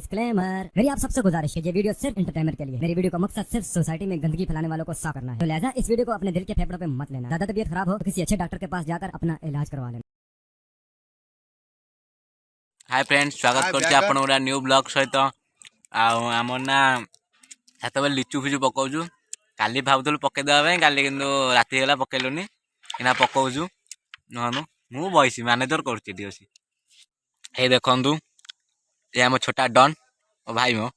Disclaimer, मेरी आप सबसे गुजारिश है, ये वीडियो सिर्फ एंटरटेनमेंट के लिए। मेरी वीडियो का मकसद सिर्फ सोसाइटी में गंदगी फैलाने वालों को साफ करना है, तो लिहाजा इस वीडियो को अपने दिल के फेफड़ों पे मत लेना। ज्यादा तबीयत खराब हो तो किसी अच्छे डॉक्टर के पास जाकर अपना इलाज करवा लेना। हाय फ्रेंड्स, स्वागत करछि आपण ओरा न्यू ब्लॉग सहित। आमर ना हाथ लिचु फिचु पकाउछु। काली भावुलु पके देवा ପାଇଁ, काली किंतु राति होला पकेलुनी। इना पकाउछु नहनु मु बइसी मैनेजर करछि दियोसी। हे देखंतु ये हम छोटा डॉन ओ भाई मो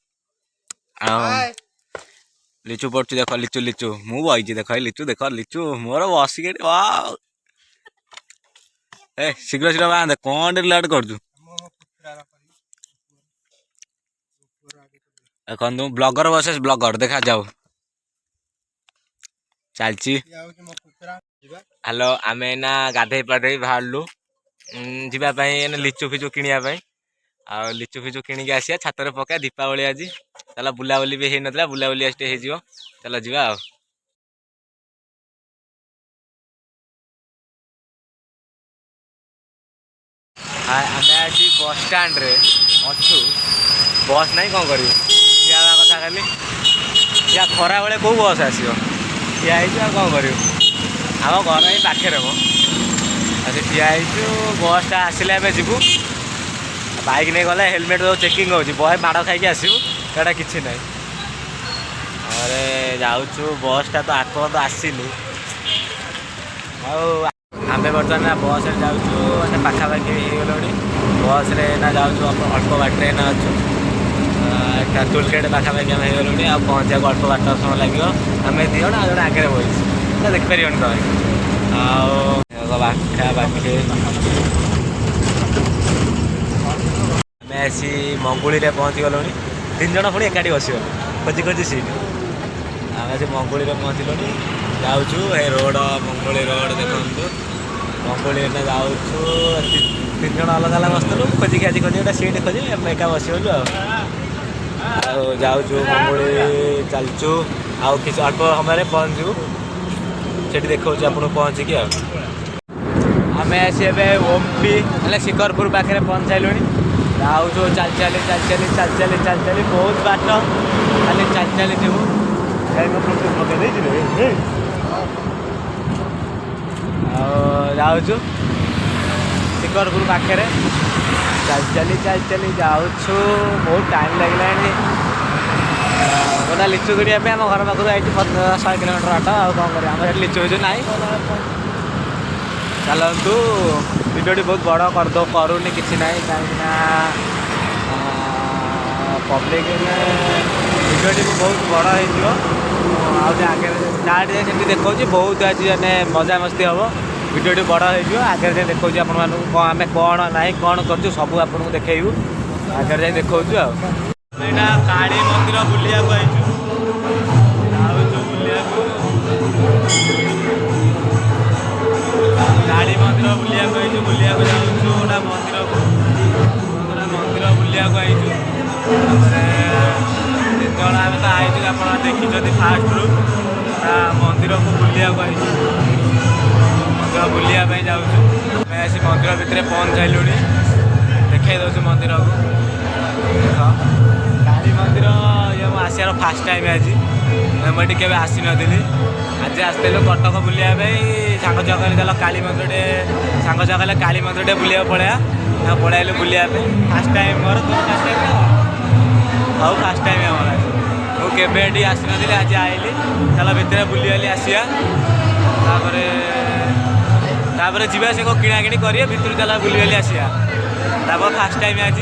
लिचु पड़छि। देखो लिचु लिचु मु बइछि। देखो लिचु, देखो लिचु मोर बसी के वाओ। ए शीघ्र शीघ्र बांध, कोन रिलेट करछु। देखो ब्लॉगर वर्सेस ब्लॉगर देखा जाओ चलची। हेलो आमे ना गाधे पाधे बाहरलु जीवाई लिचु फिचु किनिया। आ लिचु फिचु किनिक आसिया छात पका दीपावली आज। चल बुलाबुली भी होता, बुलाबुली आज हो। चल जा आम आज बस स्टाण्ड रे अच्छु। बस नहीं कौन कर कथा खाली या खरा बेले कौ बस आसो ठिया कौन कर आम घर ही पाखे मो ठिया बसटा आसले आम जीवु। बाइक नहीं गले हेलमेट जो चेकिंग हो बहे माड़ खाई आसटा कि ना। अरे जाऊँ बसटा तो आकर्त आसनी आम बर्तमान बस जाऊँ पाखापाखि हो गलु। बस ना जाऊँ अल्प बाटे ना अच्छु टोलगेट पाखापाखि आम हो गलु। आ पहुँचा अल्प बाट समय लगे। आम दिजण आ जो आगे बस देखिपर तुम पाखापाखि आसी मंगुली रे पहुँची गलु। 3 जन पुणी एकाठी बस खोजी खोजी सीट आम आज मंगुली रे पहुँचलु। जाऊँ ए रोड मंगुली रोड देखु मंगुली जाऊँ 3 जन अलग अलग बसलु खोजी खोजी गोटे सीट खोजी एका बसगलु। जाऊँ मंगुली चलचु आउ कि अल्प समय पहुँचू से देखा आपको पहुँचिकी आम आसी ओमपी शिखरपुर पाखे पहुँच सारे। आउ जो चल चली बहुत बाट खाली चल जीव जाऊँ शिखरपुर पाखे चल जाऊँ बहुत टाइम लगे। गोटा लिचु किणा आम घर पाखु आई 100 किलोमीटर बाट आ कौन कर लिचु फिचु ना। चलतु वीडियो बहुत बड़ करद करूनी कि ना कहीं पब्लिक वीडियो बहुत बड़ हो आगे स्टार्ट से देखा बहुत आज मजा मस्ती हम वीडियो बड़ हो आगे जाए देखा आम कौन ना कौन कर सब आपको देखू आगे जाए देखा। काली मंदिर बुलिया काली मंदिर बुलिया बुलिया जाऊँ गोटा मंदिर मंदिर बुलिया जो आम तो आई आप देखी फास्ट रू मंदिर को बुलिया मंदिर बुलिया जाऊँ। मंदिर भितर पहुँच सारूँ देखा दे मंदिर को देख काली मंदिर ये आसार फास्ट टाइम आज मुझे केवे आसी नी। आज आसलु कटक बुलिया सांग कहले चल काली मंदिर सांग कहले काली मंदिर बुलिया पड़ाया पड़ाइलु बुलिया फास्ट टाइम मोर फास्ट टाइम हाँ फास्ट टाइम हमारा मुझे आसी नी आज आइली। चल भितर बुली आसिया तापर जीवा से किणा किणी करिए भितर चल बुली आसिया तापर फास्ट टाइम आज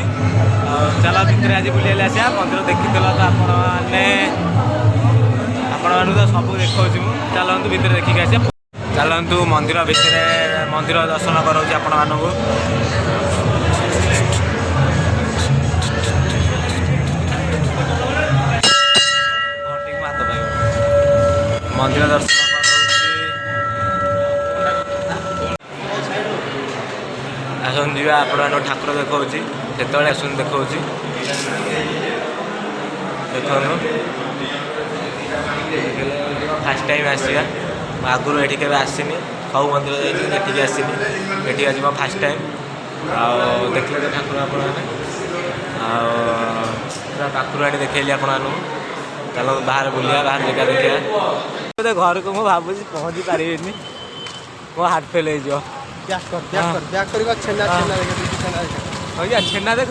चल भितर आज बुली आसिया। मंदिर देखी तो आपण तो सब देखा चलतु भितर देखिक आस। चलतु मंदिर भितर मंदिर दर्शन कराऊँ आपण मानक हाथ पाइब मंदिर दर्शन आसन जी आपण ठाकुर देखा से आसन देखा देख फास्ट टाइम आसिया आगुरी ये के आसनी सब मंदिर ये आसनी ये आज फास्ट टाइम आ देखले ठाकुर आप पूरा पाखुर आड़ी देखली आपण चल बाहर बुलिया बाहर जगह देखा घर को मुझे भावुँ पहुँची पारि मो हार्ट फेल हो छेना देख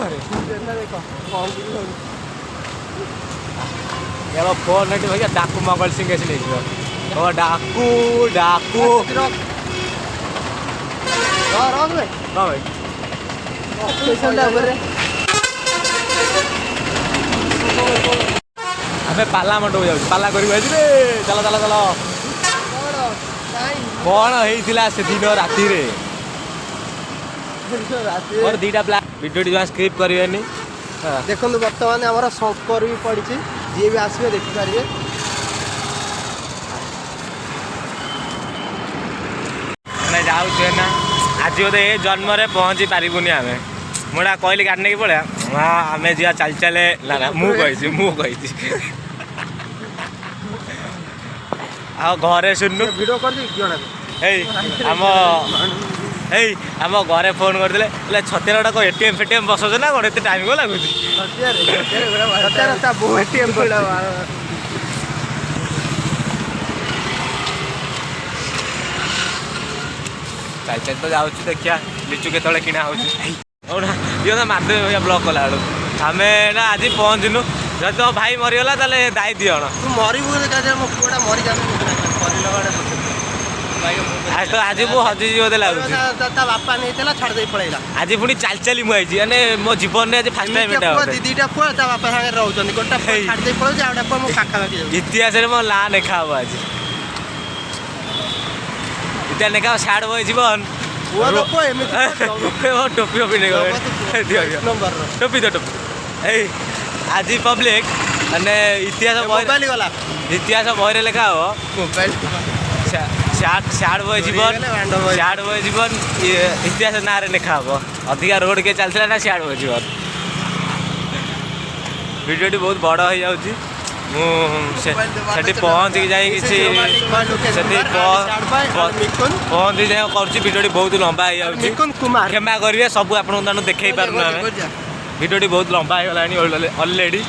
फोन भैया डाकू मंगल सिंह ऐसे नहीं डाकू डाकू भाई आमे पाला मंडप जाऊ पाला कर चल चल चल कौन होता से दिन राति मोर दीटा प्लान वीडियो जो स्क्रिप्ट करेंगे देखो बर्तमान आम शंकर भी पड़ी जी भी आसवे देखिपारे जाऊे ना आज बोधे जन्म पहुँची पारूनी आम मुझा कहली गाड़ी नहीं पड़ा आम जा चल चले ना ना मुझे घरे सुनु वीडियो कर आम घरे फोन करते छतिया गोटा एटीएम फेटीएम बसो ना कौन एत टाइम को लगुच चल चल तो जाऊँ देखिया लिचु के किणा हो ये ना मारदे भैया ब्लॉक कला आम ना आज पहुँचनु जब तो भाई मरीगला दायी दिजन तू मरबू मो पुआ मरी जा आज तो आज मु हजि बोधे लगुच बापा नहीं छाड़ दे पड़ेगा आज पुणी चाल चली मुझे मैंने मो जीवन में आज फास्ट टाइम दीटा पुआ बापा सागे रोचे गोटा छाड़ दे पड़े आउटा पुआ मो पाखापाखि इतिहास में मो ना लेखा हम आज इतिहास लेखा छाड़ बो जीवन टोपी टोपी नहीं टोपी तो टोपी आज पब्लिक मैंने इतिहास बही लेखा हम मोबाइल साड़ बो जीवन इतिहास ना लेखा हम अधिका रोड के चलता ना साड़ बो जीवन वीडियो बहुत बड़ हो जाऊँगी मुझे पहुँची जाए पहुँची जाए कर बहुत लंबा हो क्षमा करेंगे सब आपको देखे पार्न आम वीडियो बहुत लंबा हो गला अलरेडी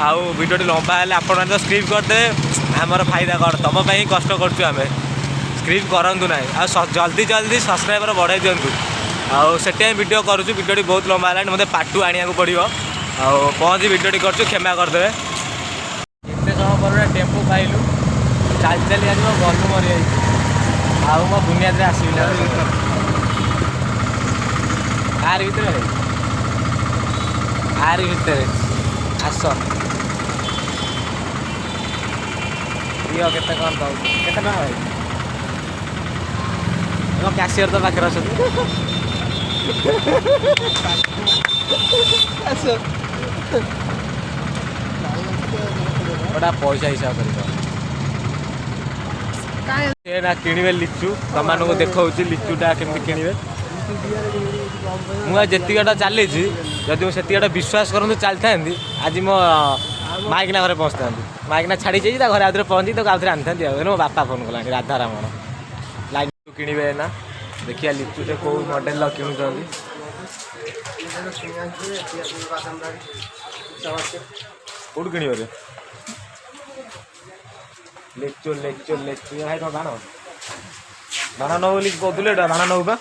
आउ वीडियो लंबा है आप स्क्रिप्ट करदे आमर फायदा कौन तुम कष्ट करें स्क्रिप्ट करूँ ना जल्दी जल्दी सब्सक्राइबर बढ़ाई दिंतु आउ से वीडियो करुँ वीडियो बहुत लंबा है मतलब पार्ट 2 आने को पड़ो पहुँची वीडियो कर क्षमा करदे एत समय पर टेम्पो पाइलु चल चली आज मो घर मरी आउ मो बुनियाद आसवि आर भितर आस दियो केते कौन पाऊ केते ना भाई कैशियर तो पाखे गोटा पैसा हिसाब कर किणवे लिचु तुम देखा लिचुटा केमती किणवे मुझे जीटा चली जदि मुझे विश्वास करूँ चलता आज मो माइकिना घर पहुँचता माइकिना छाड़ी जाइए घर आउे पहुँची तो आउे आनी था मो बापा फोन कला राधारामण लाइन किणवे ना देखिए लिचु से कौ मॉडल किणुंट कौट किणवे लिचु लिचु लिचु भाई तुम बाण बाण नौ बोली कौले बाण नौ बा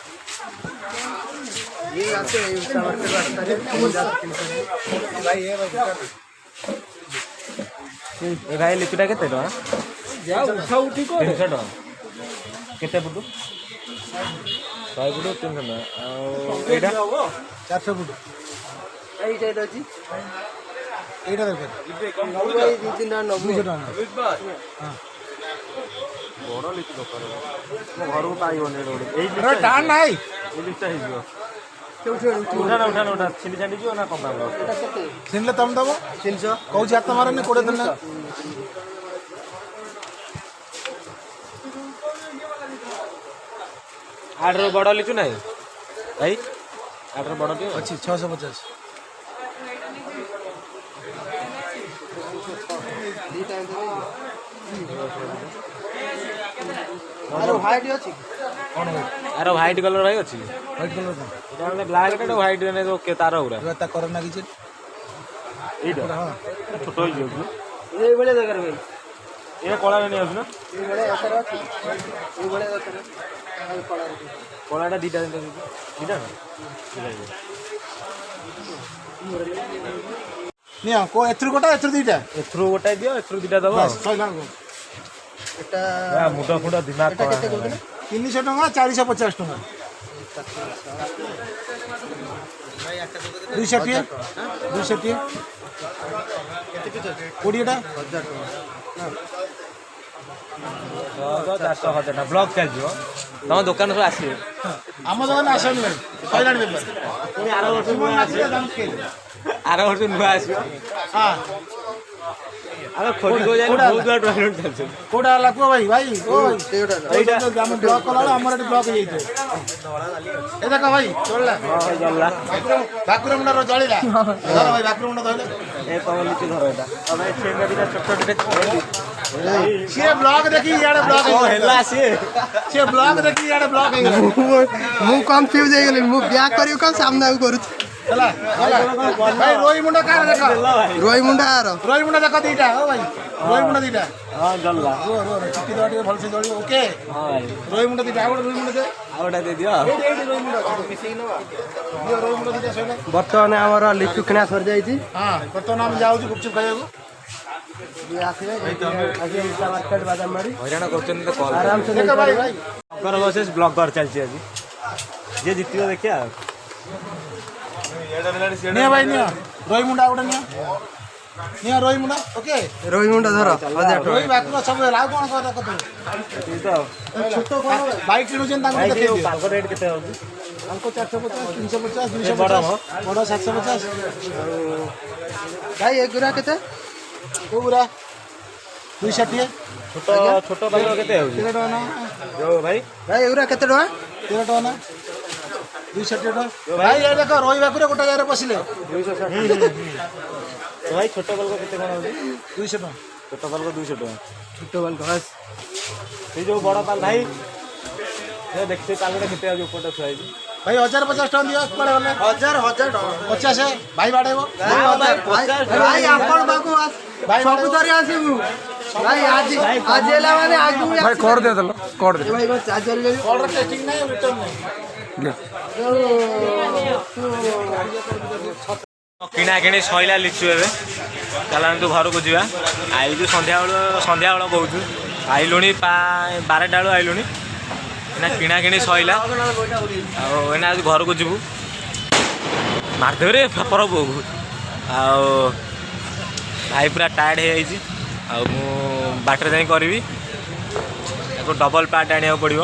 भाई लिचुटा केते टका 300 टका केते फुट 100 फुट 300 टका 400 फुट এইটা দরকার এই দুই তিনটা 900 টাকা বড় লিচু দরকার মো ঘরକୁ পাইবନି ରୋଡ এই লিচু টান নাই এই লিচু ହେଇଯିବ উঠা ছিলি ছাড়ি ଯିବ ନା କମ୍ପା এটা କେତେ ସିନଲେ ତମ ଦବ 300 କହୁଛି ହାତ ମାରନି 20 ଦିନ ଆଡର ବଡ ଲିଚୁ ନାହିଁ ଭାଇ ଆଡର ବଡ ଟି ଅଛି 650 ଆରେ ହ୍ୱାଇଟ ଅଛି କଣ ଆରେ ହ୍ୱାଇଟ କଲର ଭାଇ ଅଛି ହ୍ୱାଇଟ କଲର ଏଟା ବ୍ଲାକ ଟା ହ୍ୱାଇଟ ନେ ଯୋ କେ ତାର ଉରା ତା କର ନା କିଛି এইটা ছোট হয়ে যাଉଛି এইଭଳିଆ ଜାଗାରେ ଭାଇ ଏ କଳାରେ ନେଇ ଆସୁନ এইଭଳିଆ ଆକାର ଅଛି এইଭଳିଆ ଦରକାର କଳାଟା ଦୁଇଟା ଦୁଇଟା ନିଅ କୋ ଏଥିରୁ ଗୋଟା ଏଥିରୁ ଦୁଇଟା ଏଥିରୁ ଗୋଟାଏ ଦିଅ ଏଥିରୁ ଦୁଇଟା ଦେବ ସଇଲା ଏଟା ମୁଣ୍ଡ ଫୁଣ୍ଡ ଦିମାଗ 300 ଟଙ୍କା 450 ଟଙ୍କା 200 ଟିଏ 200 ଟିଏ କେତେ ପିସ୍ ଅଛି 20ଟା 1000 ଟଙ୍କା 400 ଟଙ୍କା ବ୍ଲକ୍ ଚାଲିଯିବ ତମ ଦୋକାନ ସବୁ ଆସିବେ ଆମ ଦୋକାନ ଆସନି ଭାଇ ସଇଲାଣି ବେପାର ପୁଣି ଆର ବର୍ଷ ନୂଆ ଆସିବ ହଁ ଆମେ ଖୋଜି ଖୋଜି ବହୁତ ବାଟ ରହିଲୁଣି ଚାଲିଛୁ କୋଉଟା ହେଲା କୁହ ଭାଇ ଭାଇ ଓ ଭାଇ ଆମ ବ୍ଲକ୍ କଲା ବେଳେ ଆମର ଏଠି ବ୍ଲକ୍ ହେଇଯାଇଥିବ ଏ ଦେଖ ଭାଇ ଚଳିଲା ଭାକୁର ମୁଣ୍ଡ ଜଳିଲା ଧର ଭାଇ ଭାକୁର ମୁଣ୍ଡ ଧରିଲେ ଏ ତମ ଲିଚୁ ଧର ଏଇଟା ସିଏ ବ୍ଲକ୍ ଦେଖି ଇଆଡେ ବ୍ଲକ୍ ହେଲା ସିଏ ବ୍ଲକ୍ ଦେଖି ଇଆଡେ ବ୍ଲକ୍ ହେଇଗଲା ମୁଁ କନଫ୍ୟୁଜ ହେଇଗଲି ମୁଁ ବ୍ୟାକ୍ କରିବି କଣ ସାମ୍ନାକୁ କରୁଛି ହେଲା ଭାଇ ରୋହି ମୁଣ୍ଡ କାର ଦେଖ ରୋହି ମୁଣ୍ଡା ଆର ରୋହି ମୁଣ୍ଡ ଦେଖ ଦିଟା ହଉ ଭାଇ ରୋହି ମୁଣ୍ଡ ଦିଟା ହଁ ଜଲ୍ଲା ଚିକି ଦେବା ଟିକେ ଭଲସେ ଜଳିବ ଓକେ ହଁ ଭାଇ ରୋହି ମୁଣ୍ଡ ଦିଟା ଆଉ ଗୋଟେ ରୋହି ମୁଣ୍ଡ ଦେ ଆଉ ଗୋଟେ ଦେଇଦିଅ ଏଇଠି ରୋହି ମୁଣ୍ଡ ମିଶେଇ ନେବା ଦିଅ ରୋହି ମୁଣ୍ଡ ଦିଟା ସଇଲା ବର୍ତ୍ତମାନ ଆମର ଲିଚୁ କିଣା ସରିଯାଇଛି ହଁ ବର୍ତ୍ତମାନ ଆମେ ଯାଉଛୁ ଗୁପଚୁପ ଖାଇବାକୁ ମାର୍କେଟ ବାଦାମ ବାଡ଼ି ହଇରାଣ କରୁଛନ୍ତି ତ କଲ୍ ଆରାମସେ ଦେଖ ଭାଇ ଭାଇ ବ୍ଲଗର ବସେସ୍ ବ୍ଲଗର ଚାଲିଛି ଆଜି ଯିଏ ଜିତିବ ଦେଖିବା ଆଉ ନିଅ ଭାଇ ନିଅ ରୋହି ମୁଣ୍ଡ ଆଉ ଗୋଟେ ନିଅ ରୋହି ମୁଣ୍ଡ ଓକେ ରୋହି ମୁଣ୍ଡା ଧର 1000 ରୋହି ଭାକୁର ସବୁ ହେଲା ଆଉ କଣ କଥା କଥା ଛୋଟ ବାଇକ୍ କିଣୁଛନ୍ତି ତାଙ୍କୁ ଦେଖେଇ ଦିଅ ତାଙ୍କ ରେଟ୍ କେତେ ହେଉଛି ତାଙ୍କ 450 350 ବଡ଼ 250 ବଡ଼ 750 ଭାଇ ଏଗୁରା କେତେ କୋଉଗୁରା 200 ଟିଏ ଛୋଟ ବାଇକ କେତେ ହେଉଛି 13 ଟଙ୍କା ନା ଯୋଉ ଭାଇ ଭାଇ ଏଗୁରା କେତେ ଟଙ୍କା 13 ଟଙ୍କା ନା 200 ଟଙ୍କା ଭାଇ ଏ ଦେଖ ରୋହି ଭାକୁର ଗୋଟେ ଜାଗାରେ ବସିଲେ 260 ଭାଇ ଛୋଟ ବାଲକ କେତେ କ'ଣ ହେଉଛି 200 ଟଙ୍କା ଛୋଟ ବାଲକ 200 ଟଙ୍କା ଛୋଟ ବାଲକ ସେଇ ଯୋଉ ବଡ଼ ପାଲ ଭାଇ ଦେଖ ସେ ପାଲଟା କେତେ ହେଉଛି ଉପରଟା ଥୁଆ ହେଇଛି ଭାଇ 1050 ଟଙ୍କା ଦିଅ କୁଆଡ଼େ ଗଲେ 1000 ଟଙ୍କା 50 ଭାଇ ବାଡ଼େଇବ ଭାଇ ଆପଣ ପାଖକୁ ଭାଇ ସବୁ ଧରି ଆସିବୁ ଭାଇ ଆଜି ହେଲା ମାନେ ଆଗକୁ ଭାଇ କୋଡ଼ ଦେ ଦେଲ କୋଡ଼ ଦେ ଭାଇ ଚାର୍ଜର ନେବି କଲର ଟେଷ୍ଟିଂ ନାହିଁ ରିଟର୍ନ ନାହିଁ କିଣା କିଣି ସଇଲା ଲିଚୁ ଏବେ ଚାଲନ୍ତୁ ଘରକୁ ଯିବା ଆଇଛୁ ସନ୍ଧ୍ୟାବେଳ କହୁଛୁ ଆଇଲୁଣି 12ଟା ବେଳୁ ଆଇଲୁଣି ଏଇନା କିଣା କିଣି ସଇଲା ଆଉ ଏଇନା ଆଜି ଘରକୁ ଯିବୁ ମାରିଦେବରେ ପାପର ବୋଉକୁ ଆଉ ଭାଇ ପୁରା ଟାୟାର୍ଡ଼ ହେଇଯାଇଛି ଆଉ ମୁଁ ବାଟରେ ଯାଇ କରିବି ତାକୁ ଡବଲ ପାର୍ଟ ଆଣିବାକୁ ପଡ଼ିବ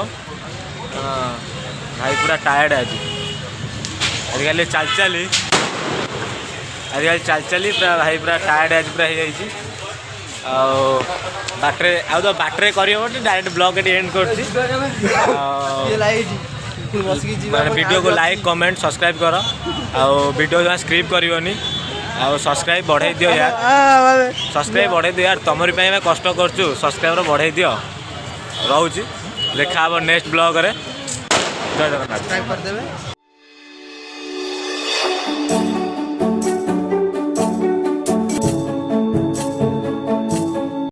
ଭାଇ ପୁରା ଟାୟାର୍ଡ଼ ଆଜିକାଲି ଚାଲି ପୁରା ଭାଇ ପୁରା ଟାୟାର୍ଡ଼ ଆଜି ପୁରା ହେଇଯାଇଛି ଆଉ ବାଟରେ କରିହେବ ଡାଇରେକ୍ଟ ବ୍ଲଗ୍ ଏଠି ଏଣ୍ଡ କରୁଛି ମାନେ ଭିଡ଼ିଓକୁ ଲାଇକ୍ କମେଣ୍ଟ ସବସ୍କ୍ରାଇବ୍ କର ଆଉ ଭିଡ଼ିଓ ଜମା ସ୍କ୍ରିପ୍ଟ କରିବନି ଆଉ ସବସ୍କ୍ରାଇବ୍ ବଢ଼େଇ ଦିଅ ୟାର ସବସ୍କ୍ରାଇବ୍ ବଢ଼େଇ ଦିଅ ୟାର ତମରି ପାଇଁ ଆମେ କଷ୍ଟ କରୁଛୁ ସବସ୍କ୍ରାଇବର ବଢ଼େଇ ଦିଅ ରହୁଛି ଦେଖା ହେବ ନେକ୍ସଟ ବ୍ଲଗରେ ଜୟ ଜଗନ୍ନାଥ।